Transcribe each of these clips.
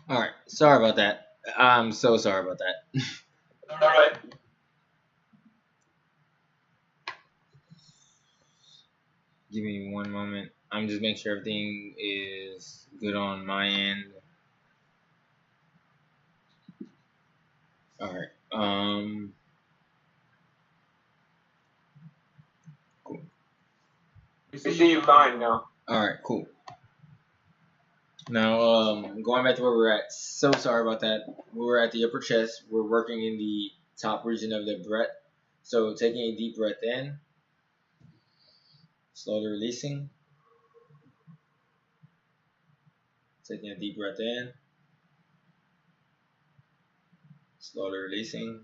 All right, sorry about that. I'm so sorry about that. All right. Give me one moment. I'm just making sure everything is good on my end. All right. Cool. We see you fine now. All right, cool. Now, going back to where we're at. So sorry about that. We're at the upper chest. We're working in the top region of the breath. So taking a deep breath in, slowly releasing. Taking a deep breath in, slowly releasing.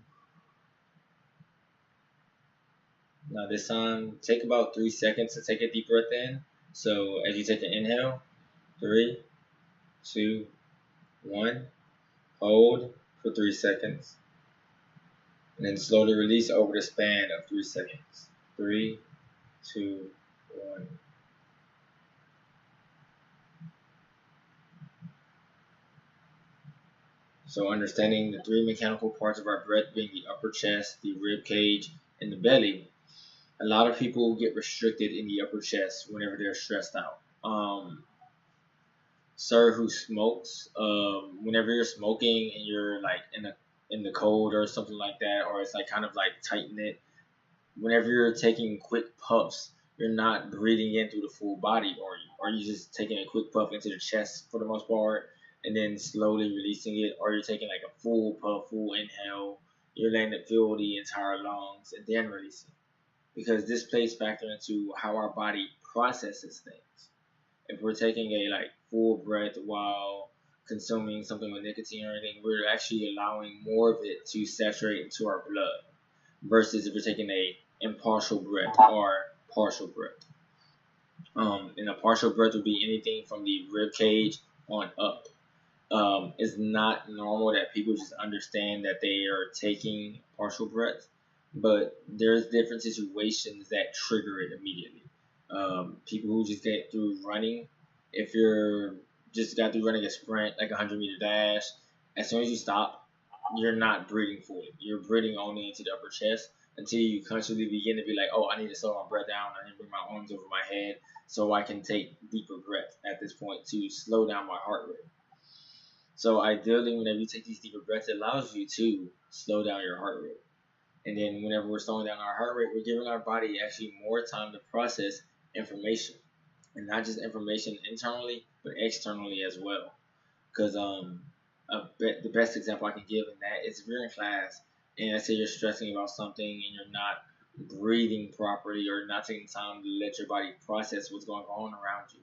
Now this time, take about 3 seconds to take a deep breath in. So as you take an inhale, 3, 2, 1, hold for 3 seconds. And then slowly release over the span of 3 seconds. 3, 2, 1. So understanding the 3 mechanical parts of our breath being the upper chest, the rib cage, and the belly. A lot of people get restricted in the upper chest whenever they're stressed out. Sir who smokes, whenever you're smoking and you're like in the cold or something like that, or it's like kind of like tight knit, whenever you're taking quick puffs, you're not breathing in through the full body, or you just taking a quick puff into the chest for the most part, and then slowly releasing it, or you're taking like a full puff, full inhale, you're letting it fill the entire lungs and then releasing. Because this plays factor into how our body processes things. If we're taking a like full breath while consuming something with nicotine or anything, we're actually allowing more of it to saturate into our blood. Versus if you're taking a impartial breath or partial breath. And a partial breath would be anything from the rib cage on up. It's not normal that people just understand that they are taking partial breaths, but there's different situations that trigger it immediately. People who just get through running, if you're just got through running a sprint, like a 100-meter dash, as soon as you stop, you're not breathing fully. You're breathing only into the upper chest until you consciously begin to be like, oh, I need to slow my breath down. I need to bring my arms over my head so I can take deeper breaths at this point to slow down my heart rate. So ideally, whenever you take these deeper breaths, it allows you to slow down your heart rate. And then whenever we're slowing down our heart rate, we're giving our body actually more time to process information. And not just information internally, but externally as well. Because the best example I can give in that is if you're in class and let's say you're stressing about something and you're not breathing properly or not taking time to let your body process what's going on around you,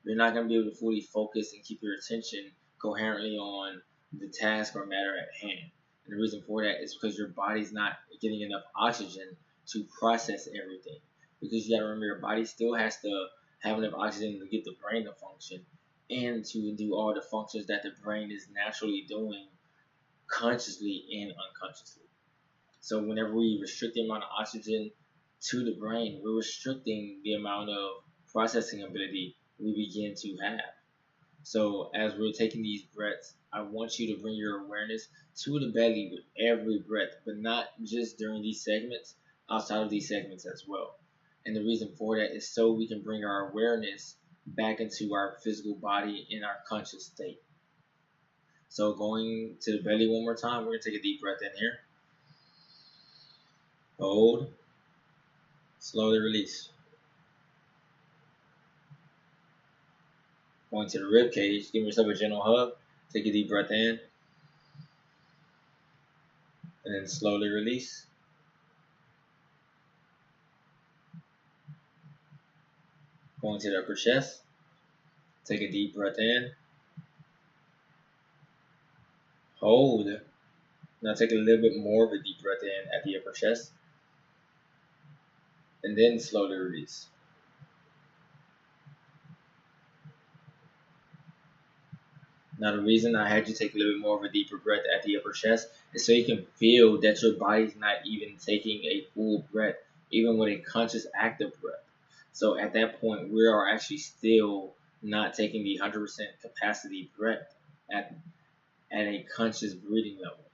you're not going to be able to fully focus and keep your attention coherently on the task or matter at hand. And the reason for that is because your body's not getting enough oxygen to process everything. Because you got to remember, your body still has to have enough oxygen to get the brain to function and to do all the functions that the brain is naturally doing consciously and unconsciously. So whenever we restrict the amount of oxygen to the brain, we're restricting the amount of processing ability we begin to have. So as we're taking these breaths, I want you to bring your awareness to the belly with every breath, but not just during these segments, outside of these segments as well. And the reason for that is so we can bring our awareness back into our physical body in our conscious state. So going to the belly one more time, we're going to take a deep breath in here. Hold. Slowly release. Going to the rib cage, give yourself a gentle hug. Take a deep breath in. And then slowly release. Going to the upper chest. Take a deep breath in. Hold. Now take a little bit more of a deep breath in at the upper chest. And then slowly release. Now the reason I had you take a little bit more of a deeper breath at the upper chest is so you can feel that your body's not even taking a full breath, even with a conscious active breath. So at that point, we are actually still not taking the 100% capacity breath at a conscious breathing level.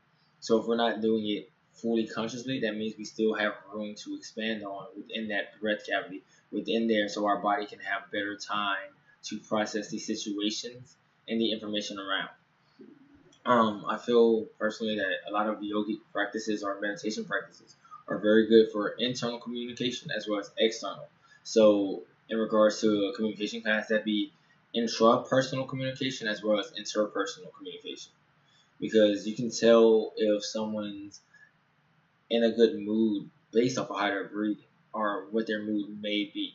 So if we're not doing it fully consciously, that means we still have room to expand on within that breath cavity, within there, so our body can have better time to process the situations and the information around. I feel personally that a lot of yogic practices or meditation practices are very good for internal communication as well as external. So in regards to a communication class, that'd be intrapersonal communication as well as interpersonal communication, because you can tell if someone's in a good mood based off of how they're breathing or what their mood may be.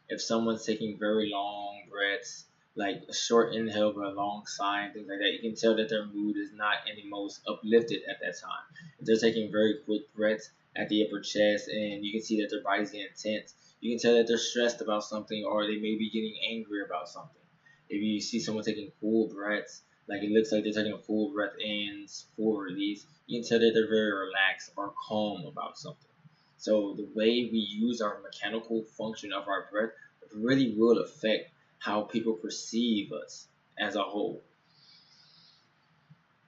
If someone's taking very long breaths, like a short inhale but a long sigh and things like that, you can tell that their mood is not in the most uplifted at that time. If they're taking very quick breaths at the upper chest and you can see that their body's getting tense, you can tell that they're stressed about something or they may be getting angry about something. If you see someone taking full breaths, like it looks like they're taking a full breath in, full release, you can tell that they're very relaxed or calm about something. So the way we use our mechanical function of our breath really will affect how people perceive us as a whole.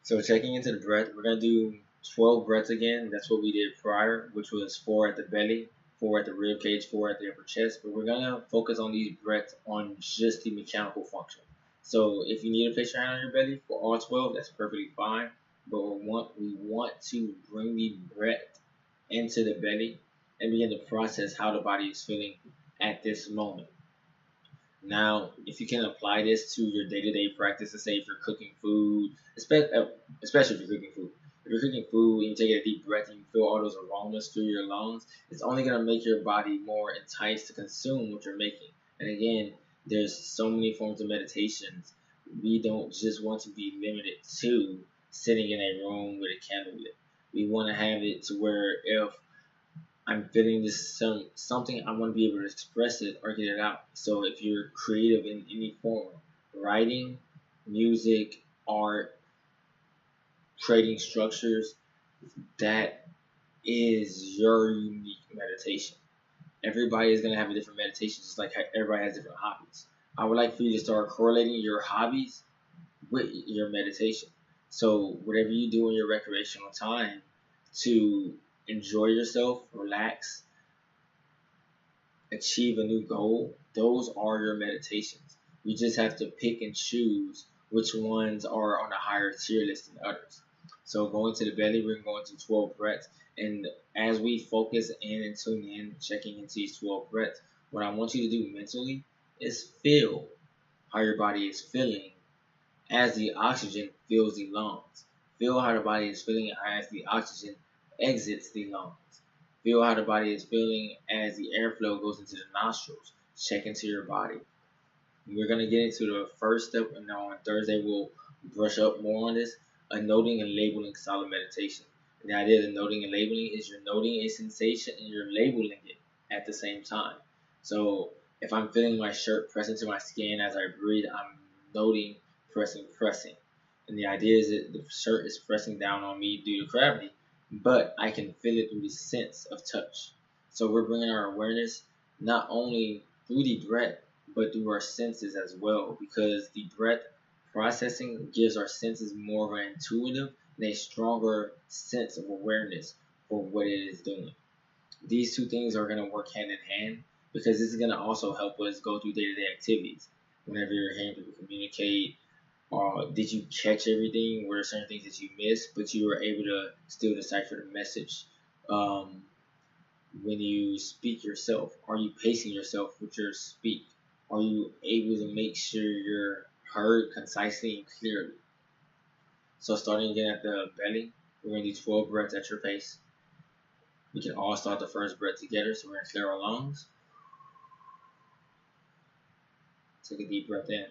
So checking into the breath, we're going to do 12 breaths again. That's what we did prior, which was 4 at the belly, 4 at the rib cage, 4 at the upper chest. But we're going to focus on these breaths on just the mechanical function. So if you need to place your hand on your belly for all 12, that's perfectly fine. But we want to bring the breath into the belly and begin to process how the body is feeling at this moment. Now, if you can apply this to your day-to-day practice, let's say if you're cooking food, especially if you're cooking food. If you're cooking food and you take a deep breath and you feel all those aromas through your lungs, it's only going to make your body more enticed to consume what you're making. And again, there's so many forms of meditations. We don't just want to be limited to sitting in a room with a candle lit. We want to have it to where if I'm feeling this something, I want to be able to express it or get it out. So if you're creative in any form, writing, music, art, creating structures, that is your unique meditation. Everybody is going to have a different meditation, just like everybody has different hobbies. I would like for you to start correlating your hobbies with your meditation. So whatever you do in your recreational time to enjoy yourself, relax, achieve a new goal, those are your meditations. You just have to pick and choose which ones are on a higher tier list than others. So going to the belly, we're going to 12 breaths. And as we focus in and tune in, checking into these 12 breaths, what I want you to do mentally is feel how your body is feeling as the oxygen fills the lungs. Feel how the body is feeling as the oxygen exits the lungs. Feel how the body is feeling as the airflow goes into the nostrils. Check into your body. We're going to get into the first step, and now on Thursday we'll brush up more on this, a noting and labeling solid meditation. And the idea of noting and labeling is you're noting a sensation and you're labeling it at the same time. So if I'm feeling my shirt press into my skin as I breathe, I'm noting, pressing. And the idea is that the shirt is pressing down on me due to gravity, but I can feel it through the sense of touch. So we're bringing our awareness not only through the breath, but through our senses as well, because the breath processing gives our senses more of an intuitive and a stronger sense of awareness for what it is doing. These two things are going to work hand in hand because this is going to also help us go through day-to-day activities. Whenever you're hearing people communicate, did you catch everything? Were there certain things that you missed, but you were able to still decipher the message? When you speak yourself, are you pacing yourself with your speak? Are you able to make sure you're heard concisely and clearly? So starting again at the belly, we're going to do 12 breaths at your pace. We can all start the first breath together, so we're going to clear our lungs. Take a deep breath in.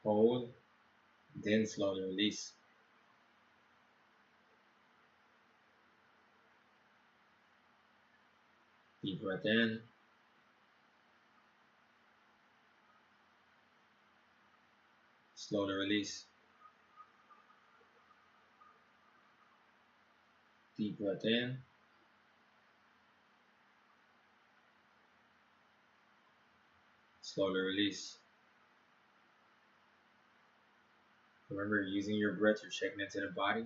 Hold, then slowly release. Deep breath in. Slowly release. Deep breath in. Slowly release. Remember, using your breath, you're checking into the body.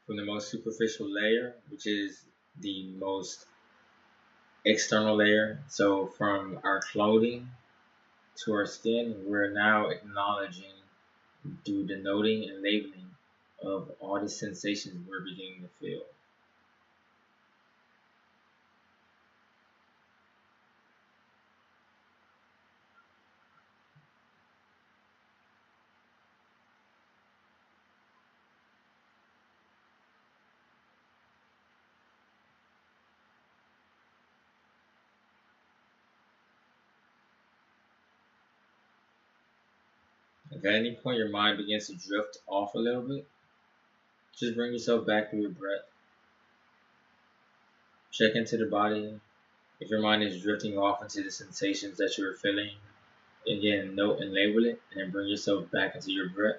From the most superficial layer, which is the most external layer. So from our clothing to our skin, we're now acknowledging through the noting and labeling of all the sensations we're beginning to feel. If at any point your mind begins to drift off a little bit, just bring yourself back through your breath. Check into the body. If your mind is drifting off into the sensations that you're feeling, again, note and label it, and then bring yourself back into your breath.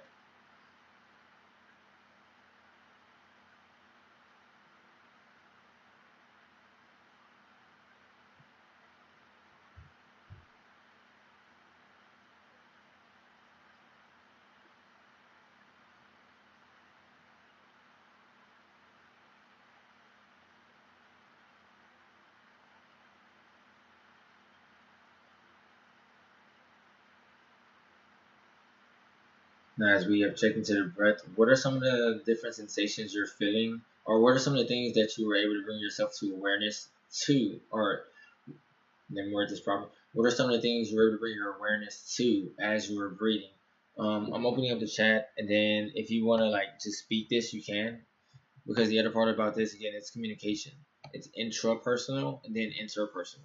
Now, as we have checked into the breath, what are some of the different sensations you're feeling? Or what are some of the things that you were able to bring yourself to awareness to? Or, then word this proper. What are some of the things you were able to bring your awareness to as you were breathing? I'm opening up the chat, and then if you want to just speak this, you can. Because the other part about this, again, it's communication. It's intrapersonal and then interpersonal.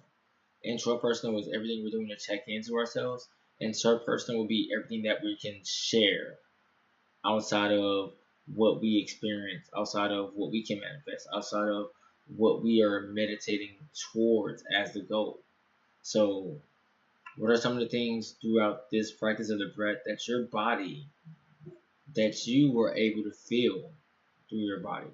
Intrapersonal is everything we're doing to check into ourselves. Interpersonal will be everything that we can share outside of what we experience, outside of what we can manifest, outside of what we are meditating towards as the goal. So, what are some of the things throughout this practice of the breath that your body, that you were able to feel through your body?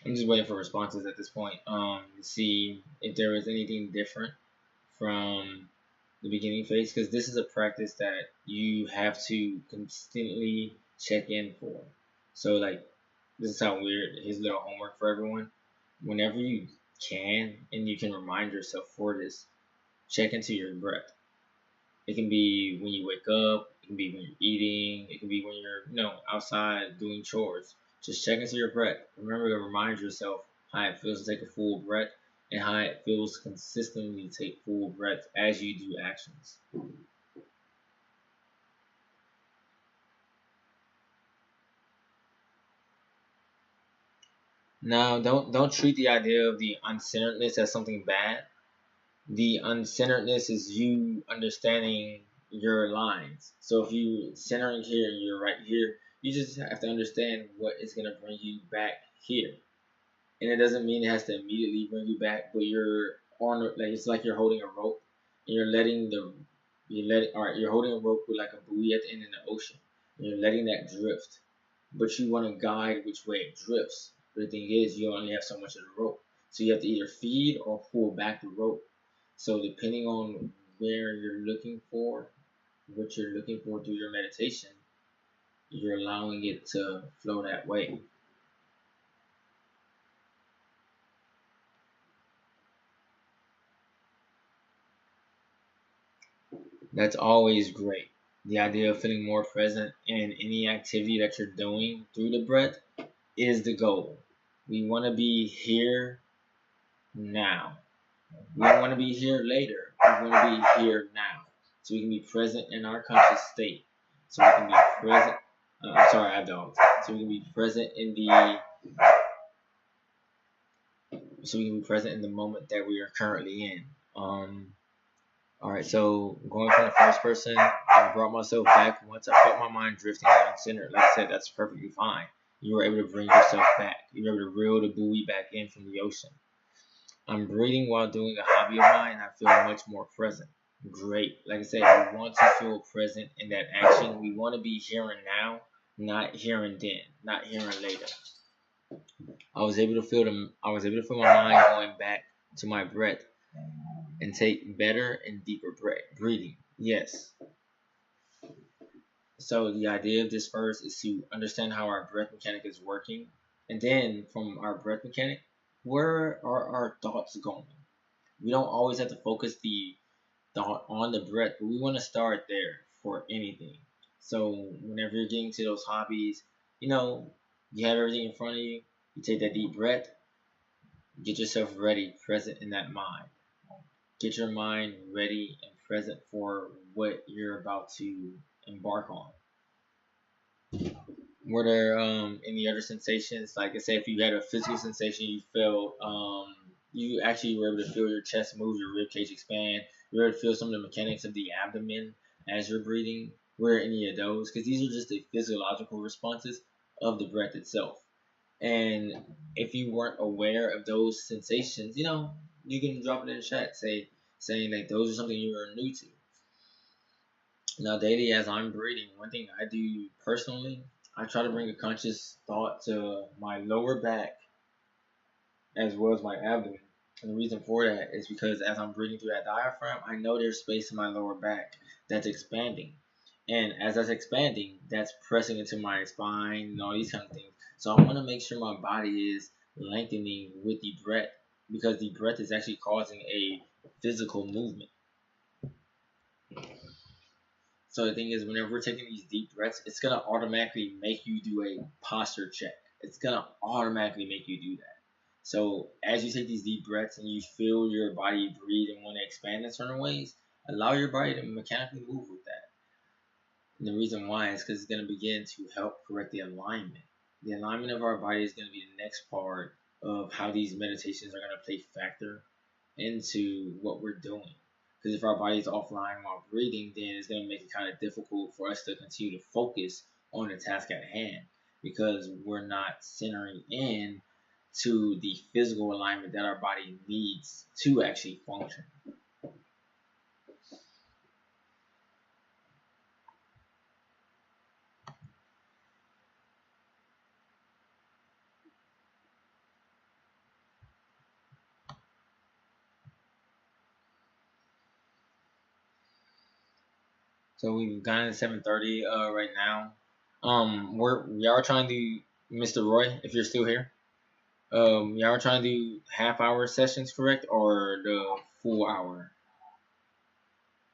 I'm just waiting for responses at this point to see if there was anything different from the beginning phase, because this is a practice that you have to constantly check in for. So this is how weird. Here's a little homework for everyone. Whenever you can, and you can remind yourself for this, check into your breath. It can be when you wake up, it can be when you're eating, it can be when you're outside doing chores. Just check into your breath. Remember to remind yourself how it feels to take a full breath and how it feels to consistently take full breaths as you do actions. Now, don't treat the idea of the uncenteredness as something bad. The uncenteredness is you understanding your lines. So if you centering here and you're right here, you just have to understand what is going to bring you back here. And it doesn't mean it has to immediately bring you back, but you're on it's like you're holding a rope and you're holding a rope with like a buoy at the end of the ocean. And you're letting that drift. But you want to guide which way it drifts. But the thing is, you only have so much of the rope. So you have to either feed or pull back the rope. So depending on where you're looking for, what you're looking for through your meditation, you're allowing it to flow that way. That's always great. The idea of feeling more present in any activity that you're doing through the breath is the goal. We want to be here now. We don't want to be here later. We want to be here now. So we can be present in our conscious state. So we can be present. I'm sorry, I have dogs. So we can be present in the moment that we are currently in. Alright, so going from the first person, I brought myself back. Once I felt my mind drifting down center, like I said, that's perfectly fine. You were able to bring yourself back. You were able to reel the buoy back in from the ocean. I'm breathing while doing a hobby of mine, I feel much more present. Great. Like I said, we want to feel present in that action. We want to be here and now, not here and then, not here and later. I was able to feel my mind going back to my breath and take better and deeper breathing. Yes. So the idea of this first is to understand how our breath mechanic is working, and then from our breath mechanic, where are our thoughts going? We don't always have to focus the thought on the breath, but we want to start there for anything. So whenever you're getting to those hobbies, you have everything in front of you. You take that deep breath, get yourself ready, present in that mind. Get your mind ready and present for what you're about to embark on. Were there any other sensations? Like I said, if you had a physical sensation, you felt you actually were able to feel your chest move, your rib cage expand. You were able to feel some of the mechanics of the abdomen as you're breathing. Were there any of those? Because these are just the physiological responses of the breath itself. And if you weren't aware of those sensations, you can drop it in the chat, saying like those are something you are new to. Now, daily, as I'm breathing, one thing I do personally, I try to bring a conscious thought to my lower back as well as my abdomen. And the reason for that is because as I'm breathing through that diaphragm, I know there's space in my lower back that's expanding. And as that's expanding, that's pressing into my spine and all these kind of things. So I want to make sure my body is lengthening with the breath, because the breath is actually causing a physical movement. So the thing is, whenever we're taking these deep breaths, it's going to automatically make you do a posture check. It's going to automatically make you do that. So as you take these deep breaths and you feel your body breathe and want to expand in certain ways, allow your body to mechanically move with that. And the reason why is because it's going to begin to help correct the alignment. The alignment of our body is going to be the next part of how these meditations are going to play factor into what we're doing. Because if our body's offline while breathing, then it's going to make it kind of difficult for us to continue to focus on the task at hand, because we're not centering in to the physical alignment that our body needs to actually function. So we've gotten to 7:30 right now. We are trying to, Mr. Roy, if you're still here. We are trying to do half-hour sessions, correct, or the full hour?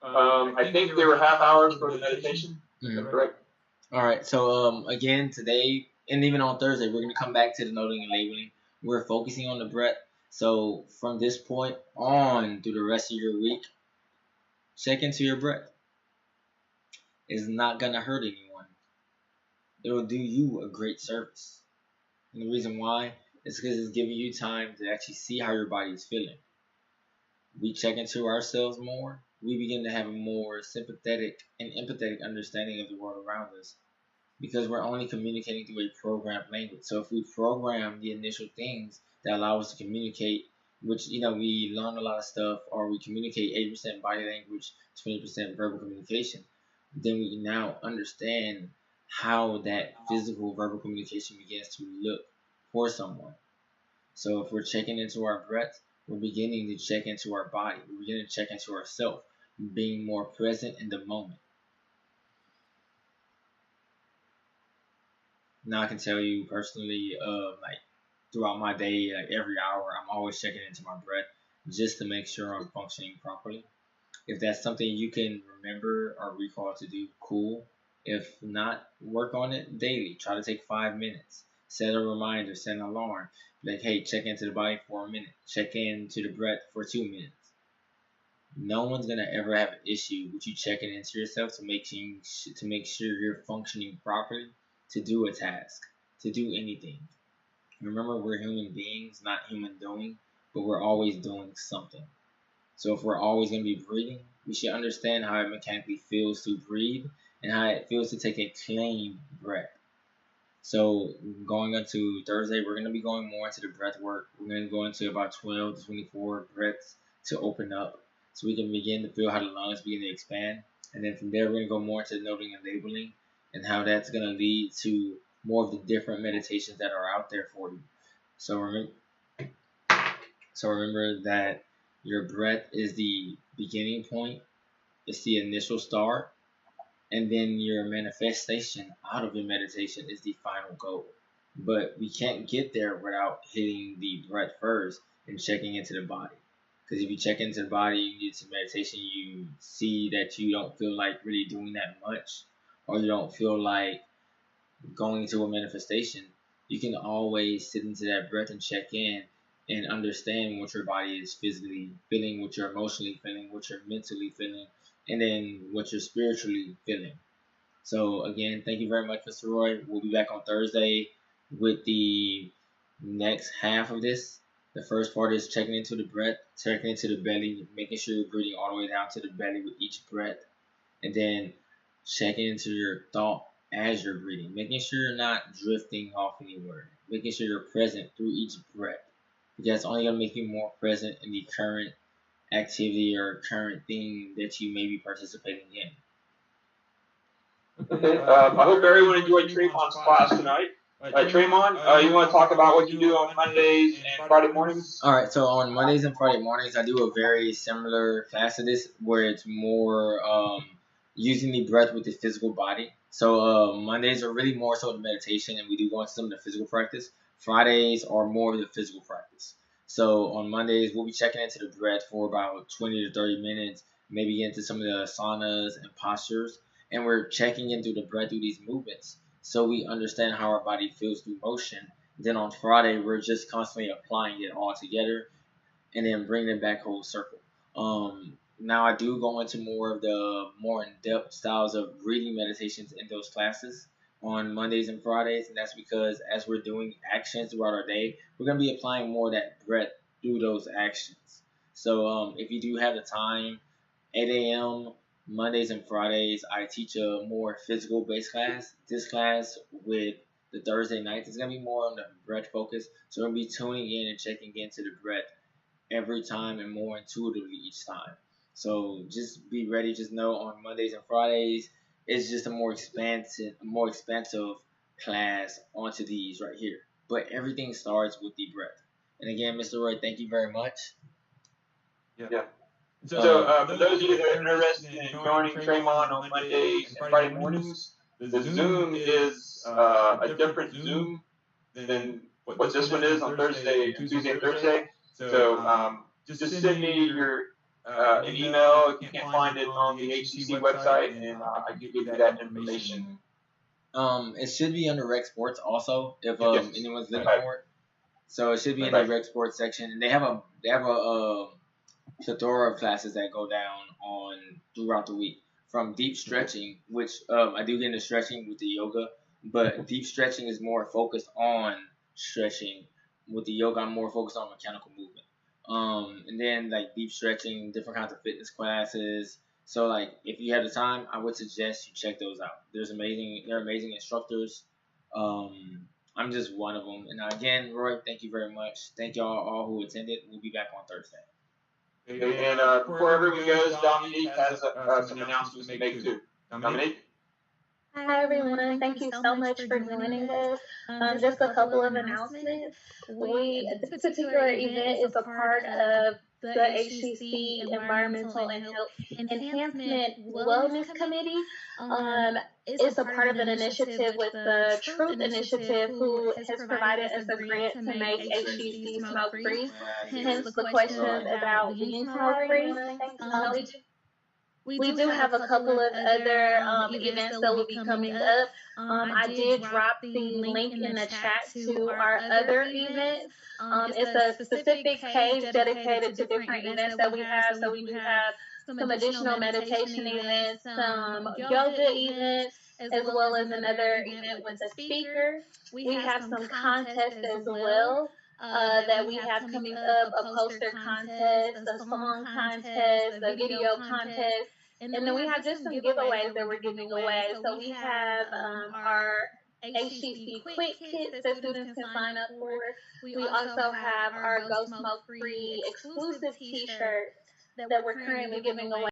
I think they were half hours for the meditation. Mm-hmm. Correct. All right. So again, today and even on Thursday, we're gonna come back to the noting and labeling. We're focusing on the breath. So from this point on through the rest of your week, check into your breath. It's not gonna hurt anyone. It'll do you a great service. And the reason why is because it's giving you time to actually see how your body is feeling. We check into ourselves more, we begin to have a more sympathetic and empathetic understanding of the world around us, because we're only communicating through a programmed language. So if we program the initial things that allow us to communicate, which we learn a lot of stuff, or we communicate 80% body language, 20% verbal communication, then we now understand how that physical verbal communication begins to look for someone. So if we're checking into our breath, we're beginning to check into our body. We're beginning to check into ourselves, being more present in the moment. Now I can tell you personally, like throughout my day, like every hour, I'm always checking into my breath just to make sure I'm functioning properly. If that's something you can remember or recall to do, cool. If not, work on it daily. Try to take 5 minutes. Set a reminder, set an alarm. Like, hey, check into the body for a minute. Check into the breath for 2 minutes. No one's gonna ever have an issue with you checking into yourself to make sure you're functioning properly, to do a task, to do anything. Remember, we're human beings, not human doing, but we're always doing something. So if we're always going to be breathing, we should understand how it mechanically feels to breathe and how it feels to take a clean breath. So going into Thursday, we're going to be going more into the breath work. We're going to go into about 12 to 24 breaths to open up so we can begin to feel how the lungs begin to expand. And then from there, we're going to go more into noting and labeling and how that's going to lead to more of the different meditations that are out there for you. So remember that your breath is the beginning point. It's the initial start. And then your manifestation out of your meditation is the final goal. But we can't get there without hitting the breath first and checking into the body. Because if you check into the body, you get to meditation, you see that you don't feel like really doing that much, or you don't feel like going to a manifestation, you can always sit into that breath and check in and understand what your body is physically feeling, what you're emotionally feeling, what you're mentally feeling, and then what you're spiritually feeling. So again, thank you very much, Mr. Roy. We'll be back on Thursday with the next half of this. The first part is checking into the breath, checking into the belly, making sure you're breathing all the way down to the belly with each breath, and then checking into your thought as you're breathing, making sure you're not drifting off anywhere, making sure you're present through each breath, because it's only going to make you more present in the current activity or current thing that you may be participating in. Okay. I hope everyone enjoyed Traymon's class tonight. Traymon, you want to talk about what you do on Mondays and Friday mornings? All right. So on Mondays and Friday mornings, I do a very similar class to this, where it's more using the breath with the physical body. So Mondays are really more so the meditation, and we do go into some of the physical practice. Fridays are more of the physical practice. So on Mondays, we'll be checking into the breath for about 20 to 30 minutes, maybe get into some of the asanas and postures, and we're checking into the breath through these movements so we understand how our body feels through motion. Then on Friday, we're just constantly applying it all together and then bringing it back whole circle. Now I do go into more of the more in-depth styles of breathing meditations in those classes on Mondays and Fridays, and that's because as we're doing actions throughout our day, we're going to be applying more of that breath through those actions. So if you do have the time, 8 a.m. Mondays and Fridays, I teach a more physical based class. This class with the Thursday nights is going to be more on the breath focus. So we're going to be tuning in and checking into the breath every time and more intuitively each time. So just be ready. Just know on Mondays and Fridays, it's just a more expansive class onto these right here. But everything starts with the breath. And again, Mr. Roy, thank you very much. Yeah. So for those of you that are interested in joining Traymon on Mondays and Friday mornings, the Zoom is a different Zoom than what this one is on Tuesday and Thursday. So just send me your an email if you can't find it on the H.C.C website, and I can give you that information. It should be under Rec Sports also if anyone's looking for it. So it should be in the Rec Sports section, and they have a plethora of classes that go down on throughout the week. From deep stretching, which I do get into stretching with the yoga, but deep stretching is more focused on stretching. With the yoga, I'm more focused on mechanical movement. And then like deep stretching, different kinds of fitness classes. So like if you have the time, I would suggest you check those out. They're amazing instructors. I'm just one of them. And again, Roy, thank you very much. Thank y'all all who attended. We'll be back on Thursday. And before everyone goes, Dominique has some announcements to make too. Dominique? Hi everyone, thank you so much for joining us. Just a couple of announcements. This particular event is a part of the H.C.C. Environmental and Health Enhancement Wellness Committee. It's a part of an initiative with the Truth Initiative, who has provided us a grant to make H.C.C. smoke-free. Hence the questions about being smoke-free. We do have a couple of other events that will be coming up. I did drop the link in the chat to our other events. It's a specific page dedicated to different events that we have. So we do have some additional meditation events, some yoga events, as well as another event with a speaker. We have some contests as well. That we have coming up, a poster contest, a song contest, a video contest. And then we have just some giveaways that we're giving away. So we have our HCC quick kits that students can sign up for. We also have our Go Smoke Free exclusive t-shirts that we're currently giving away